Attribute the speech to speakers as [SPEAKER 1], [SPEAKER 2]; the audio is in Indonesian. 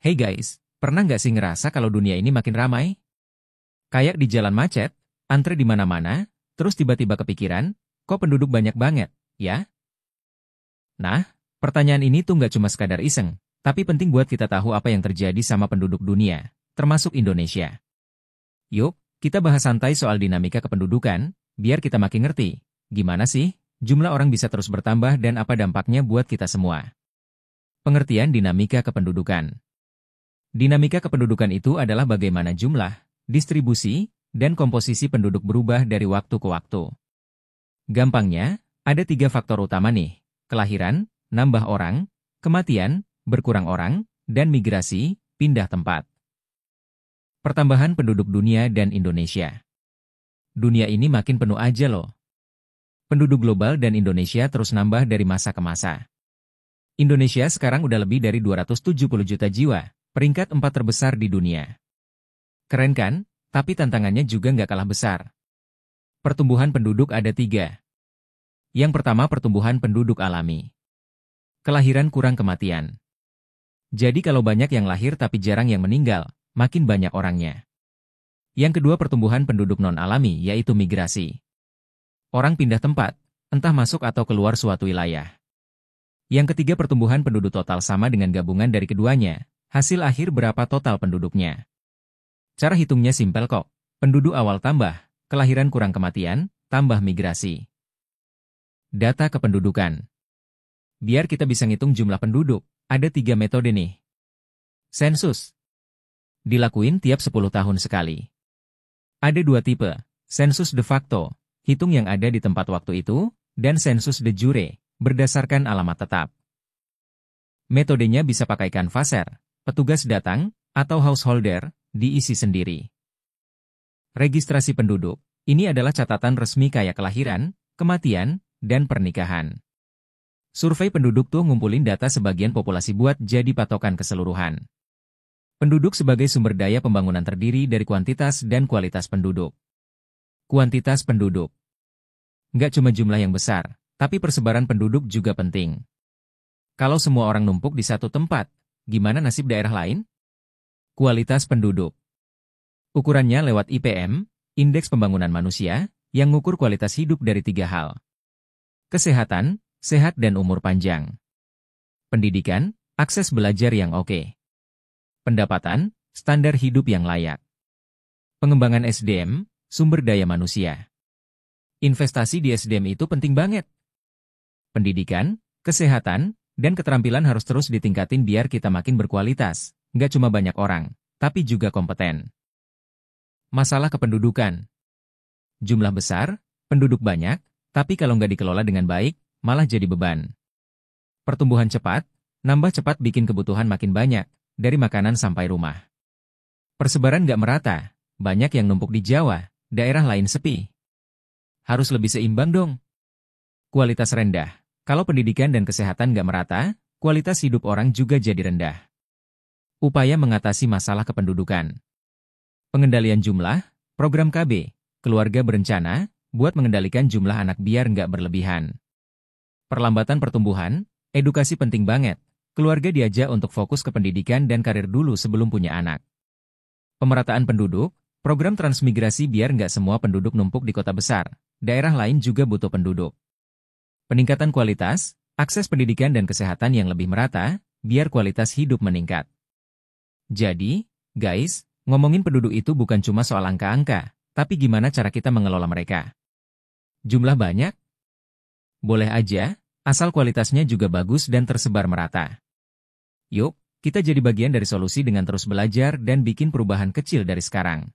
[SPEAKER 1] Hey guys, pernah nggak sih ngerasa kalau dunia ini makin ramai? Kayak di jalan macet, antre di mana-mana, terus tiba-tiba kepikiran, kok penduduk banyak banget, ya? Nah, pertanyaan ini tuh nggak cuma sekadar iseng, tapi penting buat kita tahu apa yang terjadi sama penduduk dunia, termasuk Indonesia. Yuk, kita bahas santai soal dinamika kependudukan, biar kita makin ngerti, gimana sih jumlah orang bisa terus bertambah dan apa dampaknya buat kita semua. Pengertian dinamika kependudukan. Dinamika kependudukan itu adalah bagaimana jumlah, distribusi, dan komposisi penduduk berubah dari waktu ke waktu. Gampangnya, ada 3 faktor utama nih: kelahiran, nambah orang; kematian, berkurang orang; dan migrasi, pindah tempat. Pertambahan penduduk dunia dan Indonesia. Dunia ini makin penuh aja loh. Penduduk global dan Indonesia terus nambah dari masa ke masa. Indonesia sekarang udah lebih dari 270 juta jiwa, peringkat 4 terbesar di dunia. Keren kan? Tapi tantangannya juga nggak kalah besar. Pertumbuhan penduduk ada 3. Yang pertama, pertumbuhan penduduk alami. Kelahiran kurang kematian. Jadi kalau banyak yang lahir tapi jarang yang meninggal, makin banyak orangnya. Yang kedua, pertumbuhan penduduk non-alami, yaitu migrasi. Orang pindah tempat, entah masuk atau keluar suatu wilayah. Yang ketiga, pertumbuhan penduduk total sama dengan gabungan dari keduanya. Hasil akhir berapa total penduduknya. Cara hitungnya simpel kok. Penduduk awal tambah, kelahiran kurang kematian, tambah migrasi. Data kependudukan. Biar kita bisa ngitung jumlah penduduk, ada 3 metode nih. Sensus. Dilakuin tiap 10 tahun sekali. Ada 2 tipe, sensus de facto, hitung yang ada di tempat waktu itu, dan sensus de jure, berdasarkan alamat tetap. Metodenya bisa pakai kanvaser, petugas datang, atau householder, diisi sendiri. Registrasi penduduk, ini adalah catatan resmi kayak kelahiran, kematian, dan pernikahan. Survei penduduk tuh ngumpulin data sebagian populasi buat jadi patokan keseluruhan. Penduduk sebagai sumber daya pembangunan terdiri dari kuantitas dan kualitas penduduk. Kuantitas penduduk. Nggak cuma jumlah yang besar, tapi persebaran penduduk juga penting. Kalau semua orang numpuk di satu tempat, gimana nasib daerah lain? Kualitas penduduk. Ukurannya lewat IPM, Indeks Pembangunan Manusia, yang ngukur kualitas hidup dari 3 hal. Kesehatan, sehat dan umur panjang. Pendidikan, akses belajar yang oke. Pendapatan, standar hidup yang layak. Pengembangan SDM, sumber daya manusia. Investasi di SDM itu penting banget. Pendidikan, kesehatan, dan keterampilan harus terus ditingkatin biar kita makin berkualitas, nggak cuma banyak orang, tapi juga kompeten. Masalah kependudukan. Jumlah besar, penduduk banyak, tapi kalau nggak dikelola dengan baik, malah jadi beban. Pertumbuhan cepat, nambah cepat bikin kebutuhan makin banyak, dari makanan sampai rumah. Persebaran nggak merata, banyak yang numpuk di Jawa, daerah lain sepi. Harus lebih seimbang dong. Kualitas rendah. Kalau pendidikan dan kesehatan nggak merata, kualitas hidup orang juga jadi rendah. Upaya mengatasi masalah kependudukan. Pengendalian jumlah, program KB, keluarga berencana, buat mengendalikan jumlah anak biar nggak berlebihan. Perlambatan pertumbuhan, edukasi penting banget. Keluarga diajak untuk fokus ke pendidikan dan karir dulu sebelum punya anak. Pemerataan penduduk, program transmigrasi biar nggak semua penduduk numpuk di kota besar, daerah lain juga butuh penduduk. Peningkatan kualitas, akses pendidikan dan kesehatan yang lebih merata, biar kualitas hidup meningkat. Jadi, guys, ngomongin penduduk itu bukan cuma soal angka-angka, tapi gimana cara kita mengelola mereka. Jumlah banyak? Boleh aja, asal kualitasnya juga bagus dan tersebar merata. Yuk, kita jadi bagian dari solusi dengan terus belajar dan bikin perubahan kecil dari sekarang.